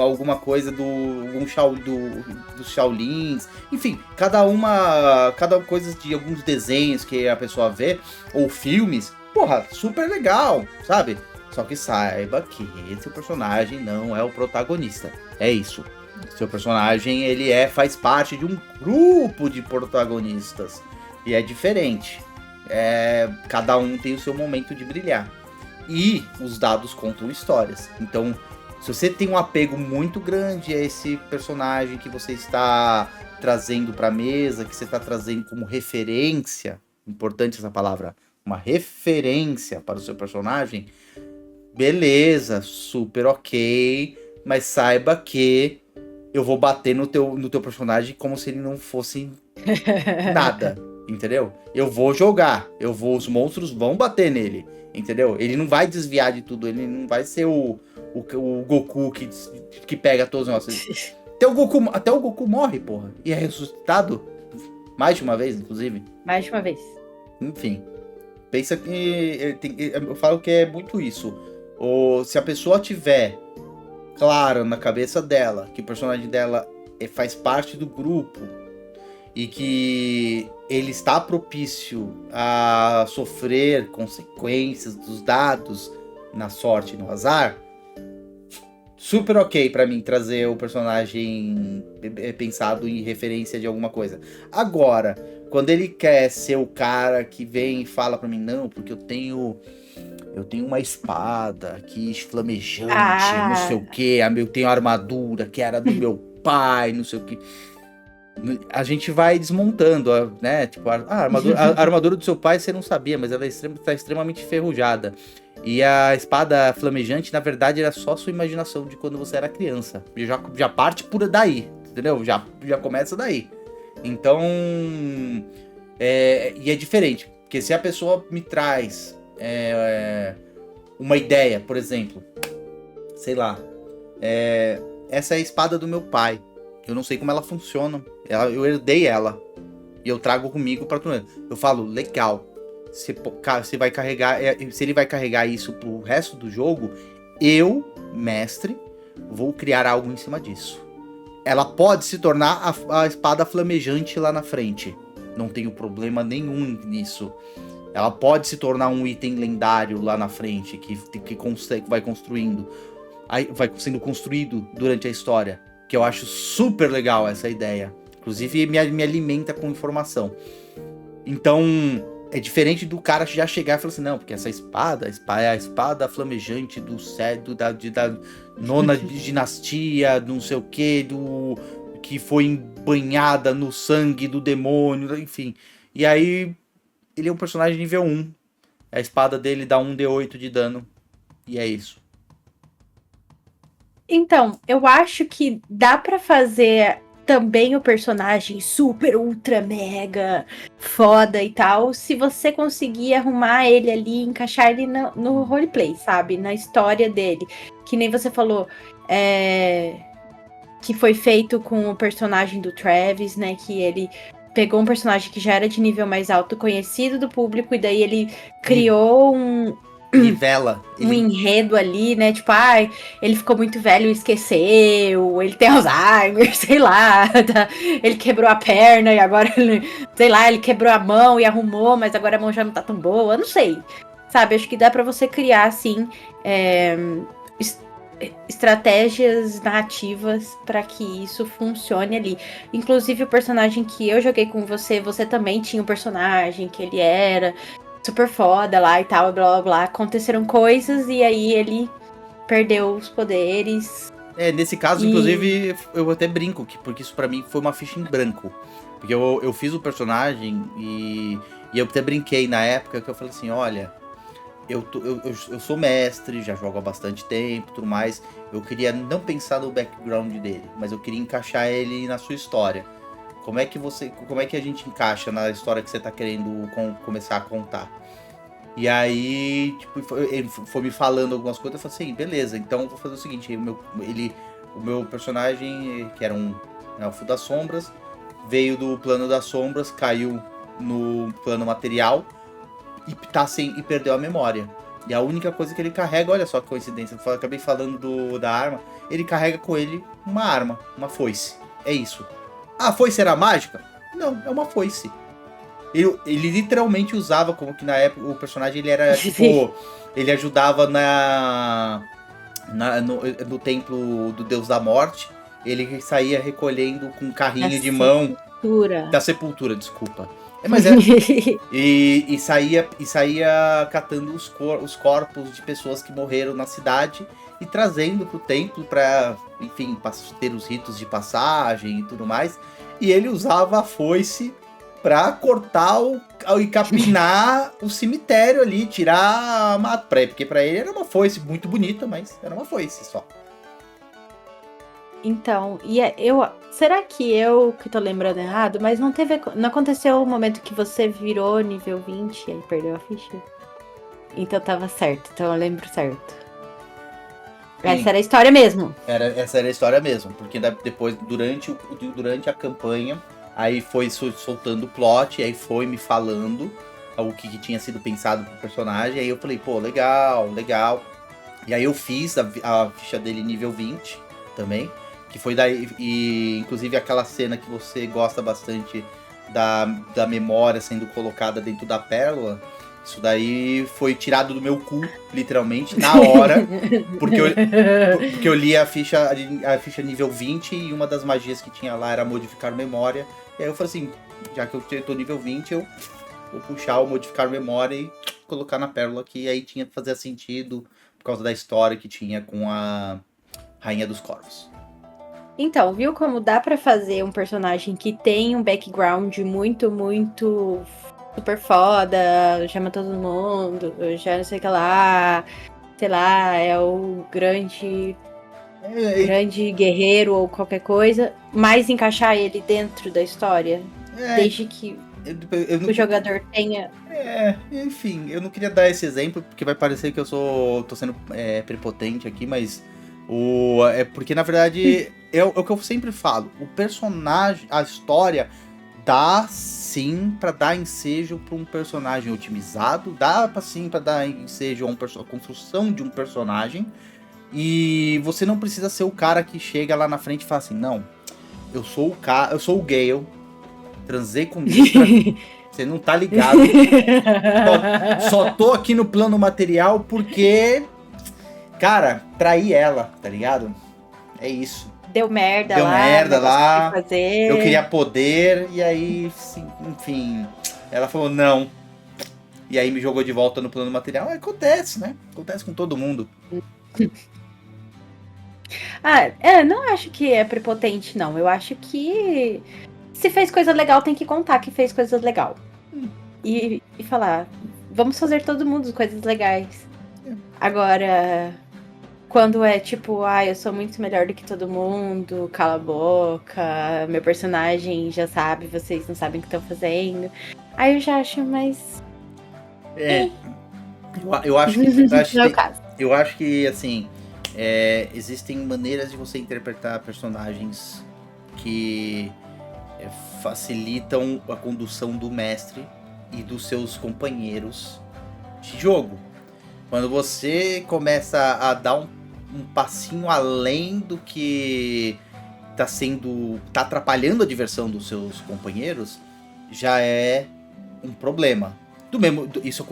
alguma coisa dos Shaolins, enfim, cada coisa de alguns desenhos que a pessoa vê, ou filmes, porra, super legal, sabe? Só que saiba que seu personagem não é o protagonista, é isso. Seu personagem, ele faz parte de um grupo de protagonistas, e é diferente. Cada um tem o seu momento de brilhar. E os dados contam histórias. Então, se você tem um apego muito grande a esse personagem que você está trazendo para a mesa, que você está trazendo como referência, importante essa palavra, uma referência para o seu personagem, beleza, super ok, mas saiba que eu vou bater no teu personagem como se ele não fosse nada, entendeu? Eu vou jogar, os monstros vão bater nele, entendeu? Ele não vai desviar de tudo, ele não vai ser o Goku que pega todos os negócios. Até o Goku morre, porra, e é ressuscitado mais de uma vez, inclusive. Mais de uma vez. Enfim, pensa que eu falo que é muito isso. Se a pessoa tiver claro na cabeça dela que o personagem dela faz parte do grupo e que ele está propício a sofrer consequências dos dados na sorte e no azar, super ok pra mim trazer o personagem pensado em referência de alguma coisa. Agora, quando ele quer ser o cara que vem e fala pra mim, não, porque eu tenho uma espada aqui flamejante, não sei o que, eu tenho armadura que era do meu pai, não sei o que. A gente vai desmontando, né? Tipo, a armadura do seu pai você não sabia, mas ela está extremamente enferrujada. E a espada flamejante, na verdade, era só sua imaginação de quando você era criança. Já parte por daí, entendeu? Já começa daí. Então, e é diferente, porque se a pessoa me traz uma ideia, por exemplo, sei lá, essa é a espada do meu pai. Eu não sei como ela funciona. Eu herdei ela. E eu trago comigo pra turma. Eu falo, legal. Você vai carregar. Se ele vai carregar isso pro resto do jogo, eu, mestre, vou criar algo em cima disso. Ela pode se tornar a espada flamejante lá na frente. Não tenho problema nenhum nisso. Ela pode se tornar um item lendário lá na frente, que vai construindo. Aí vai sendo construído durante a história. Que eu acho super legal essa ideia. Inclusive, me alimenta com informação. Então, é diferente do cara já chegar e falar assim, não, porque essa espada é a espada flamejante do Cedo, da nona dinastia, não sei o que, que foi banhada no sangue do demônio, enfim. E aí, ele é um personagem nível 1. A espada dele dá 1d8 de dano. E é isso. Então, eu acho que dá pra fazer também o personagem super, ultra, mega foda e tal, se você conseguir arrumar ele ali, encaixar ele no roleplay, sabe? Na história dele. Que nem você falou, que foi feito com o personagem do Travis, né? Que ele pegou um personagem que já era de nível mais alto, conhecido do público, e daí ele criou um enredo ali, né? Tipo, ele ficou muito velho e esqueceu, ele tem Alzheimer, sei lá, tá? Ele quebrou a perna e agora, sei lá, ele quebrou a mão e arrumou, mas agora a mão já não tá tão boa, não sei. Sabe, acho que dá pra você criar, assim, estratégias narrativas para que isso funcione ali. Inclusive, o personagem que eu joguei com você também tinha um personagem que ele era super foda lá e tal, blá blá blá. Aconteceram coisas e aí ele perdeu os poderes. Nesse caso, inclusive, eu até brinco, porque isso pra mim foi uma ficha em branco. Porque eu fiz o personagem e eu até brinquei na época que eu falei assim, olha, eu sou mestre, já jogo há bastante tempo e tudo mais. Eu queria não pensar no background dele, mas eu queria encaixar ele na sua história. Como é que a gente encaixa na história que você tá querendo começar a contar? E aí, tipo, ele foi me falando algumas coisas, eu falei assim, beleza, então eu vou fazer o seguinte, o meu personagem, que era um elfo das sombras, veio do plano das sombras, caiu no plano material e perdeu a memória. E a única coisa que ele carrega, olha só que coincidência, eu acabei falando da arma, ele carrega com ele uma arma, uma foice. É isso. Ah, a foice era mágica? Não, é uma foice. Ele literalmente usava, como que na época o personagem ele era tipo. Ele ajudava no templo do Deus da Morte. Ele saía recolhendo com um carrinho de mão. Da sepultura, desculpa. Mas e saía catando os corpos de pessoas que morreram na cidade e trazendo pro templo pra, enfim, ter os ritos de passagem e tudo mais. E ele usava a foice pra cortar e capinar o cemitério ali, tirar a mato. Porque pra ele era uma foice muito bonita, mas era uma foice só. Então, será que eu que tô lembrando errado? Mas não aconteceu o momento que você virou nível 20 e aí perdeu a ficha? Então tava certo, então eu lembro certo. Sim. Essa era a história mesmo. Essa era a história mesmo, porque depois, durante a campanha, aí foi soltando o plot, aí foi me falando o que tinha sido pensado pro personagem, aí eu falei, pô, legal. E aí eu fiz a ficha dele nível 20 também, que foi daí, e inclusive aquela cena que você gosta bastante da memória sendo colocada dentro da pérola, isso daí foi tirado do meu cu, literalmente, na hora, porque eu li a ficha nível 20 e uma das magias que tinha lá era modificar memória, e aí eu falei assim, já que eu tô nível 20, eu vou puxar o modificar memória e colocar na pérola, que aí tinha que fazer sentido, por causa da história que tinha com a Rainha dos Corvos. Então, viu como dá pra fazer um personagem que tem um background muito, muito super foda, chama todo mundo, já não sei o que lá, sei lá, é o grande guerreiro ou qualquer coisa, mas encaixar ele dentro da história, desde que o jogador tenha... Enfim, eu não queria dar esse exemplo, porque vai parecer que tô sendo prepotente aqui, mas é porque, na verdade, é o que eu sempre falo. O personagem, a história, dá sim pra dar ensejo pra um personagem otimizado, dá sim pra dar ensejo a construção de um personagem. E você não precisa ser o cara que chega lá na frente e fala assim, não, eu sou o Gale, transei com Mitra, você não tá ligado. Só tô aqui no plano material porque... Cara, traí ela, tá ligado? É isso. Deu merda lá. Eu queria poder, e aí, sim, enfim, ela falou não. E aí me jogou de volta no plano material. Acontece, né? Acontece com todo mundo. Não acho que é prepotente, não. Eu acho que se fez coisa legal, tem que contar que fez coisa legal. E falar, vamos fazer todo mundo coisas legais. Agora... Quando é tipo, eu sou muito melhor do que todo mundo, cala a boca, meu personagem já sabe, vocês não sabem o que estão fazendo. Aí eu já acho mais... Eu acho que... Não é o caso. Eu acho que, assim, existem maneiras de você interpretar personagens que facilitam a condução do mestre e dos seus companheiros de jogo. Quando você começa a dar um passinho além do que tá atrapalhando a diversão dos seus companheiros, já é um problema. Isso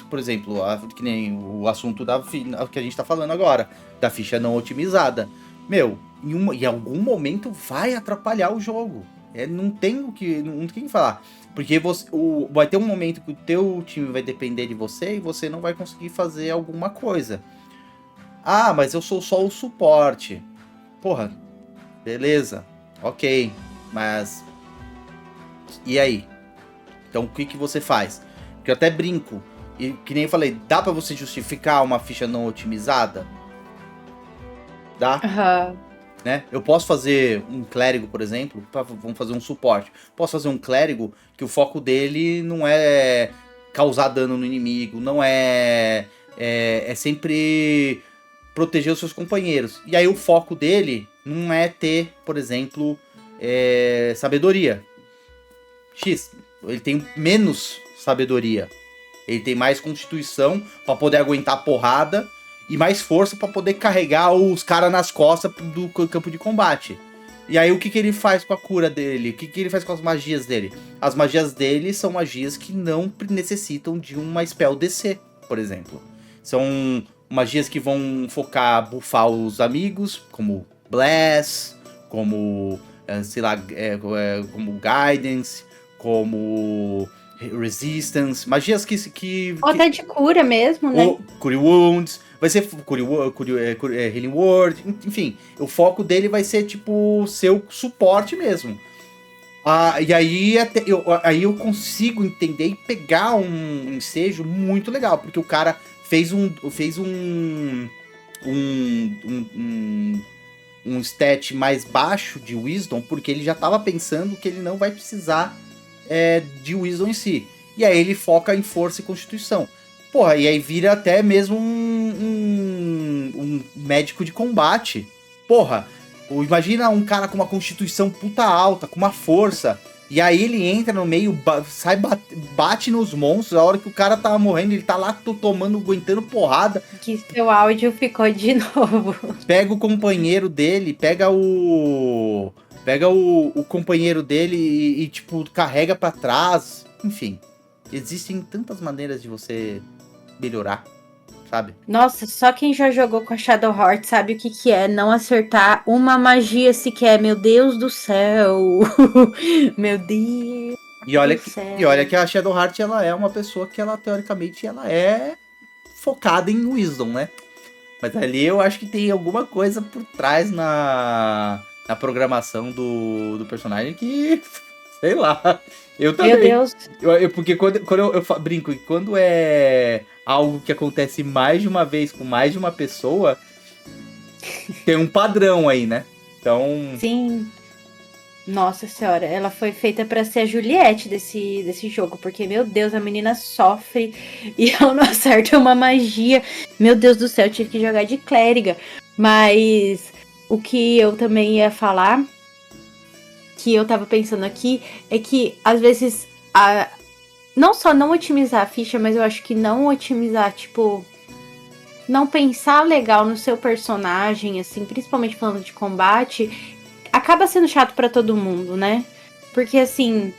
por exemplo, que nem o assunto que a gente tá falando agora, da ficha não otimizada. Em algum momento vai atrapalhar o jogo. Não tem o que falar. Porque vai ter um momento que o teu time vai depender de você e você não vai conseguir fazer alguma coisa. Mas eu sou só o suporte. Porra, beleza, ok, mas... E aí? Então o que você faz? Porque eu até brinco, e que nem eu falei, dá pra você justificar uma ficha não otimizada? Dá? Né? Eu posso fazer um clérigo, por exemplo, vamos fazer um suporte. Posso fazer um clérigo que o foco dele não é causar dano no inimigo, não é... É sempre proteger os seus companheiros. E aí o foco dele não é ter, por exemplo, sabedoria. X, ele tem menos sabedoria. Ele tem mais constituição pra poder aguentar a porrada e mais força pra poder carregar os caras nas costas do campo de combate. E aí o que ele faz com a cura dele? O que ele faz com as magias dele? As magias dele são magias que não necessitam de uma spell DC, por exemplo. São magias que vão focar, buffar os amigos, como Bless, como, sei lá, como Guidance, como Resistance, magias que Ou até de cura mesmo, né? Cure Wounds, vai ser Healing Word, enfim, o foco dele vai ser tipo seu suporte mesmo. E aí, aí eu consigo entender e pegar um ensejo muito legal, porque o cara fez um stat mais baixo de Wisdom, porque ele já tava pensando que ele não vai precisar de Wisdom em si. E aí ele foca em força e constituição. Porra, e aí vira até mesmo um médico de combate. Porra, imagina um cara com uma constituição puta alta, com uma força, e aí ele entra no meio, bate nos monstros, a hora que o cara tá morrendo, ele tá lá aguentando porrada. Que seu áudio ficou de novo. Pega o companheiro dele, pega o companheiro dele e tipo, carrega pra trás. Enfim, existem tantas maneiras de você melhorar, sabe? Nossa, só quem já jogou com a Shadow Heart sabe o que é não acertar uma magia sequer. Meu Deus do céu. Meu Deus. E olha que a Shadow Heart, ela é uma pessoa que ela, teoricamente, ela é focada em Wisdom, né? Mas ali eu acho que tem alguma coisa por trás na programação do personagem que, sei lá, eu também. Meu Deus. Porque quando eu brinco, quando é algo que acontece mais de uma vez com mais de uma pessoa, tem um padrão aí, né? Então... Sim. Nossa senhora, ela foi feita pra ser a Juliette desse jogo, porque, meu Deus, a menina sofre e ela não acerta uma magia. Meu Deus do céu, eu tive que jogar de clériga. Mas o que eu também ia falar, que eu tava pensando aqui, é que, às vezes, não só não otimizar a ficha, mas eu acho que não otimizar, tipo... Não pensar legal no seu personagem, assim, principalmente falando de combate... acaba sendo chato pra todo mundo, né? Porque, assim...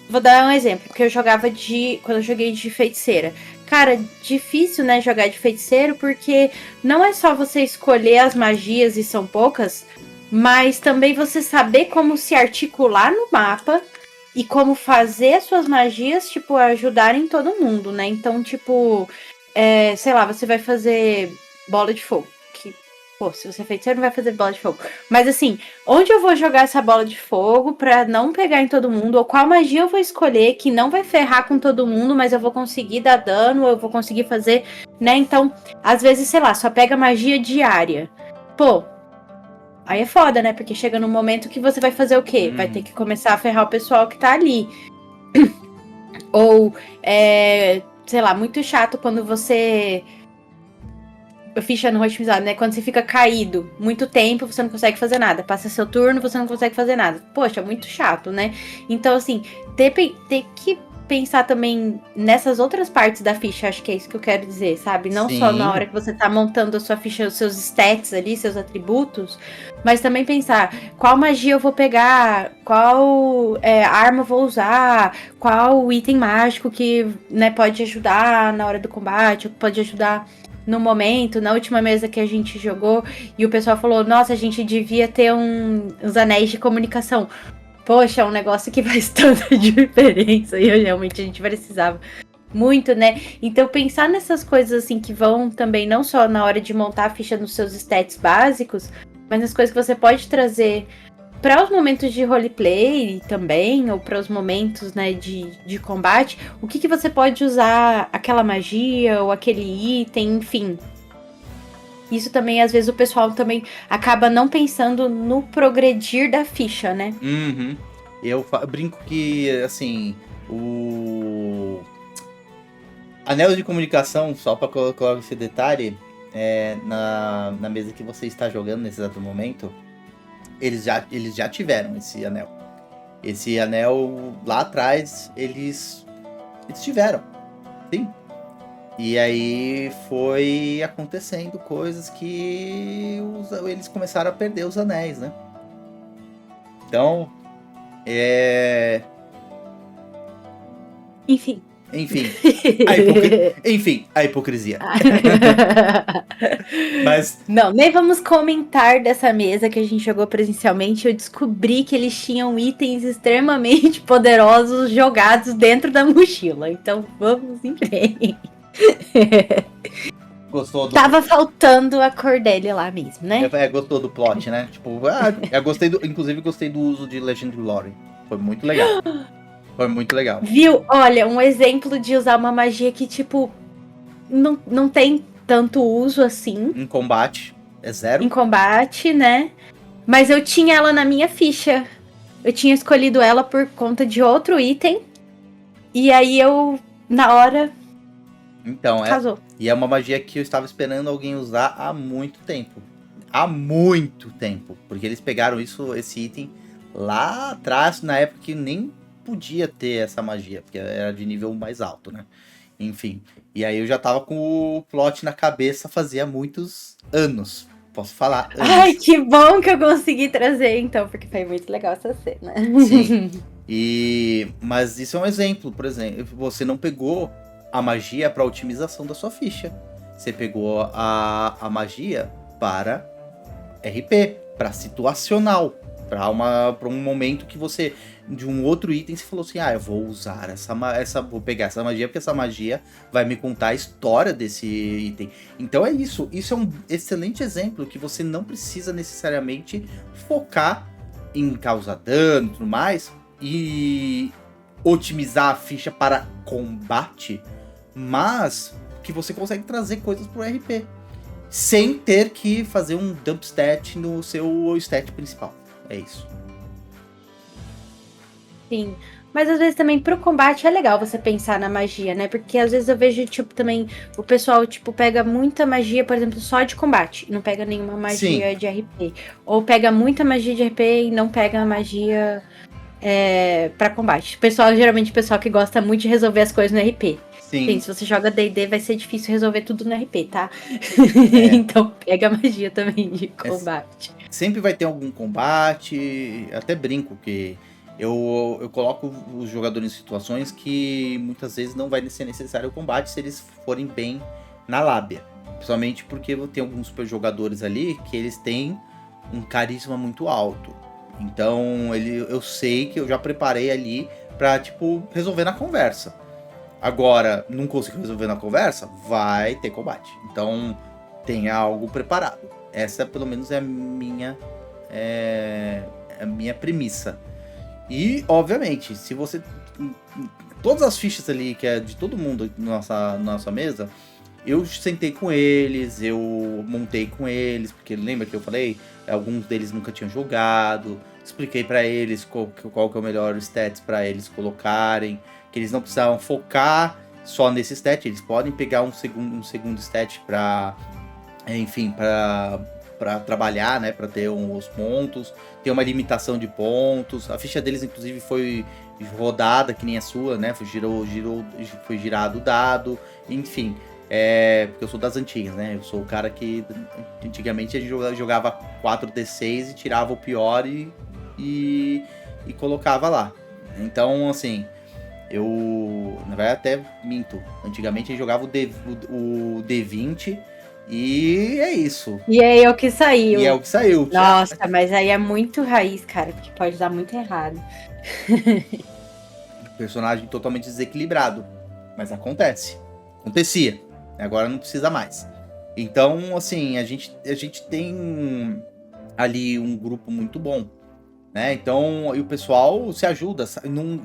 Vou dar um exemplo. Que eu jogava quando eu joguei de feiticeira. Cara, difícil, né, jogar de feiticeiro, porque não é só você escolher as magias, e são poucas, mas também você saber como se articular no mapa e como fazer as suas magias, tipo, ajudarem todo mundo, né? Então, tipo, sei lá, você vai fazer bola de fogo. Pô, se você é feiticeiro, não vai fazer bola de fogo. Mas assim, onde eu vou jogar essa bola de fogo pra não pegar em todo mundo? Ou qual magia eu vou escolher que não vai ferrar com todo mundo, mas eu vou conseguir dar dano, ou eu vou conseguir fazer, né? Então, às vezes, sei lá, só pega magia diária. Pô, aí é foda, né? Porque chega num momento que você vai fazer o quê? Vai ter que começar a ferrar o pessoal que tá ali. Ou, sei lá, muito chato quando você... ficha não otimizada, né? Quando você fica caído muito tempo, você não consegue fazer nada. Passa seu turno, você não consegue fazer nada. Poxa, muito chato, né? Então, assim, ter que pensar também nessas outras partes da ficha, acho que é isso que eu quero dizer, sabe? Não Sim. Só na hora que você tá montando a sua ficha, os seus stats ali, seus atributos, mas também pensar qual magia eu vou pegar, qual arma eu vou usar, qual item mágico que, né, pode ajudar na hora do combate, pode ajudar no momento, na última mesa que a gente jogou, e o pessoal falou, nossa, a gente devia ter uns anéis de comunicação. Poxa, é um negócio que faz tanta diferença, e realmente a gente precisava muito, né? Então pensar nessas coisas assim que vão também, não só na hora de montar a ficha nos seus stats básicos, mas nas coisas que você pode trazer para os momentos de roleplay também, ou para os momentos, né, de combate, o que você pode usar aquela magia ou aquele item, enfim. Isso também, às vezes, o pessoal também acaba não pensando no progredir da ficha, né? Uhum. Eu brinco que, assim, Anel de comunicação, só pra colocar esse detalhe, na mesa que você está jogando nesse exato momento, eles já tiveram esse anel. Esse anel lá atrás, eles tiveram, sim. E aí foi acontecendo coisas que eles começaram a perder os anéis, né? Então, Enfim. A hipocrisia. Mas não, nem vamos comentar dessa mesa que a gente jogou presencialmente. Eu descobri que eles tinham itens extremamente poderosos jogados dentro da mochila. Então vamos em frente. Gostou do... Tava faltando a cor dele lá mesmo, né? Gostou do plot, né? Tipo, eu gostei inclusive gostei do uso de Legend Glory. Foi muito legal. Foi muito legal. Viu? Olha, um exemplo de usar uma magia que, tipo, não tem tanto uso assim. Em combate, é zero. Em combate, né? Mas eu tinha ela na minha ficha. Eu tinha escolhido ela por conta de outro item. E aí eu, na hora, então, casou. E é uma magia que eu estava esperando alguém usar há muito tempo. Há muito tempo. Porque eles pegaram esse item lá atrás, na época que nem podia ter essa magia, porque era de nível mais alto, né? Enfim. E aí eu já tava com o plot na cabeça fazia muitos anos. Posso falar anos. Ai, que bom que eu consegui trazer, então, porque foi muito legal essa cena. Sim. Mas isso é um exemplo, por exemplo. Você não pegou a magia para otimização da sua ficha. Você pegou a magia para RP, para situacional, para um momento que você de um outro item você falou assim, eu vou usar vou pegar essa magia porque essa magia vai me contar a história desse item. Então é isso é um excelente exemplo que você não precisa necessariamente focar em causar dano e tudo mais e otimizar a ficha para combate, mas que você consegue trazer coisas pro RP sem ter que fazer um dump stat no seu stat principal. É isso. Sim, mas às vezes também pro combate é legal você pensar na magia, né? Porque às vezes eu vejo, tipo, também o pessoal, tipo, pega muita magia, por exemplo, só de combate, não pega nenhuma magia de RP. Ou pega muita magia de RP e não pega a magia pra combate. Geralmente o pessoal que gosta muito de resolver as coisas no RP. Sim. Gente, se você joga D&D, vai ser difícil resolver tudo no RP, tá? Então pega a magia também de combate. Sempre vai ter algum combate, até brinco que eu coloco os jogadores em situações que muitas vezes não vai ser necessário o combate se eles forem bem na lábia. Principalmente porque tem alguns super jogadores ali que eles têm um carisma muito alto. Então eu sei que eu já preparei ali pra, tipo, resolver na conversa. Agora, não consigo resolver na conversa? Vai ter combate. Então, tenha algo preparado. Essa, pelo menos, é a minha premissa. E, obviamente, se você... Todas as fichas ali, que é de todo mundo na nossa mesa, eu sentei com eles, eu montei com eles, porque lembra que eu falei? Alguns deles nunca tinham jogado. Expliquei pra eles qual que é o melhor stats pra eles colocarem. Que eles não precisavam focar só nesse stat, eles podem pegar um segundo stat para, enfim, para trabalhar, né, para ter os pontos, tem uma limitação de pontos. A ficha deles, inclusive, foi rodada, que nem a sua, né, foi girado o dado, enfim, porque eu sou das antigas, né, eu sou o cara que antigamente a gente jogava 4d6 e tirava o pior e colocava lá. Então, assim... na verdade, até minto. Antigamente a gente jogava o D20 e é isso. E é o que saiu. Nossa, mas aí é muito raiz, cara, porque pode dar muito errado. Personagem totalmente desequilibrado. Mas acontece. Acontecia. Agora não precisa mais. Então, assim, a gente tem ali um grupo muito bom. Né? Então, e o pessoal se ajuda.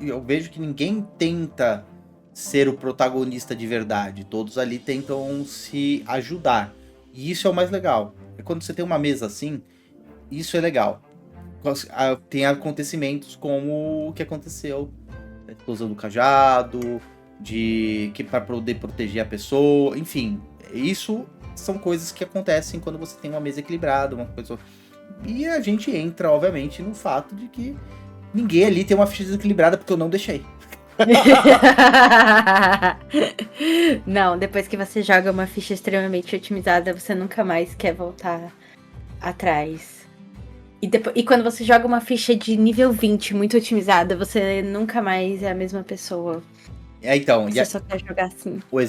Eu vejo que ninguém tenta ser o protagonista de verdade. Todos ali tentam se ajudar. E isso é o mais legal. É quando você tem uma mesa assim, isso é legal. Tem acontecimentos como o que aconteceu. A explosão do cajado, para poder proteger a pessoa, enfim, isso são coisas que acontecem quando você tem uma mesa equilibrada, uma coisa. E a gente entra, obviamente, no fato de que ninguém ali tem uma ficha desequilibrada porque eu não deixei. Não, depois que você joga uma ficha extremamente otimizada, você nunca mais quer voltar atrás. E quando você joga uma ficha de nível 20 muito otimizada, você nunca mais é a mesma pessoa. Então, você só quer jogar assim. O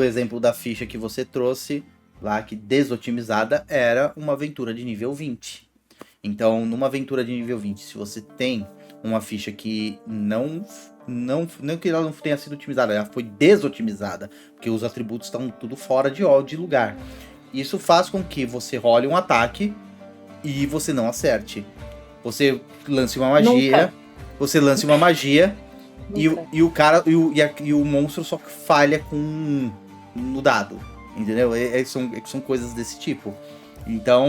exemplo da ficha que você trouxe lá, que desotimizada, era uma aventura de nível 20. Então, numa aventura de nível 20, se você tem uma ficha que não que ela não tenha sido otimizada, ela foi desotimizada, porque os atributos estão tudo fora de lugar. Isso faz com que você role um ataque e você não acerte. Você lance uma magia, Nunca. você lance uma magia e o cara e o monstro só falha no dado, entendeu? São coisas desse tipo. Então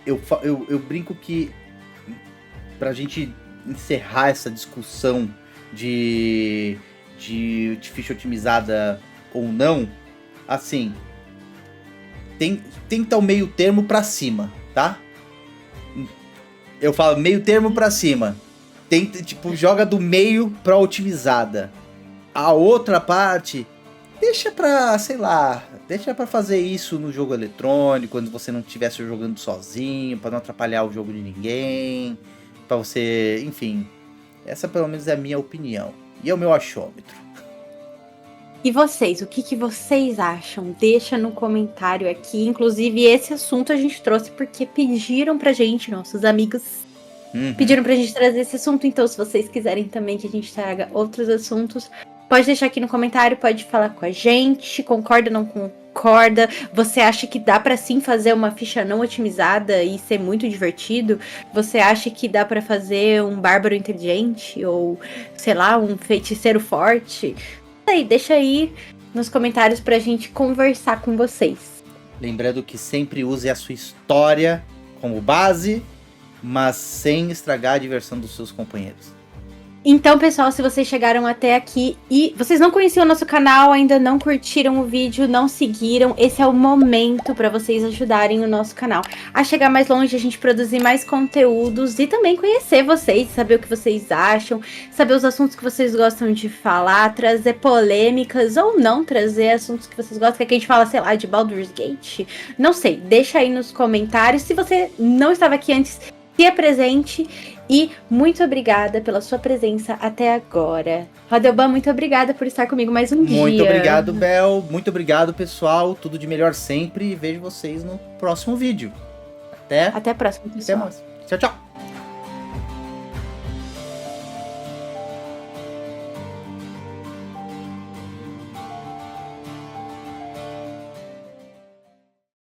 eu brinco que pra gente encerrar essa discussão de ficha otimizada ou não, assim, tenta o meio termo pra cima, tá? Eu falo meio termo pra cima. Tenta, tipo, joga do meio pra otimizada. A outra parte, deixa pra, sei lá, deixa pra fazer isso no jogo eletrônico, quando você não estivesse jogando sozinho, pra não atrapalhar o jogo de ninguém, pra você, enfim. Essa pelo menos é a minha opinião. E é o meu achômetro. E vocês, o que vocês acham? Deixa no comentário aqui. Inclusive, esse assunto a gente trouxe porque pediram pra gente, nossos amigos pediram pra gente trazer esse assunto. Então, se vocês quiserem também que a gente traga outros assuntos, pode deixar aqui no comentário, pode falar com a gente. Concorda, não concorda? Você acha que dá pra sim fazer uma ficha não otimizada e ser muito divertido? Você acha que dá pra fazer um bárbaro inteligente? Ou, sei lá, um feiticeiro forte? Deixa aí nos comentários pra gente conversar com vocês. Lembrando que sempre use a sua história como base, mas sem estragar a diversão dos seus companheiros. Então, pessoal, se vocês chegaram até aqui e vocês não conheciam o nosso canal, ainda não curtiram o vídeo, não seguiram, esse é o momento para vocês ajudarem o nosso canal a chegar mais longe, a gente produzir mais conteúdos e também conhecer vocês, saber o que vocês acham, saber os assuntos que vocês gostam de falar, trazer polêmicas ou não trazer assuntos que vocês gostam, que a gente fala, sei lá, de Baldur's Gate, não sei, deixa aí nos comentários. Se você não estava aqui antes, se apresente. E muito obrigada pela sua presença até agora. Rodelban, muito obrigada por estar comigo mais um dia. Muito obrigado, Bel. Muito obrigado, pessoal. Tudo de melhor sempre. E vejo vocês no próximo vídeo. Até a próxima, pessoal. Até mais. Tchau, tchau.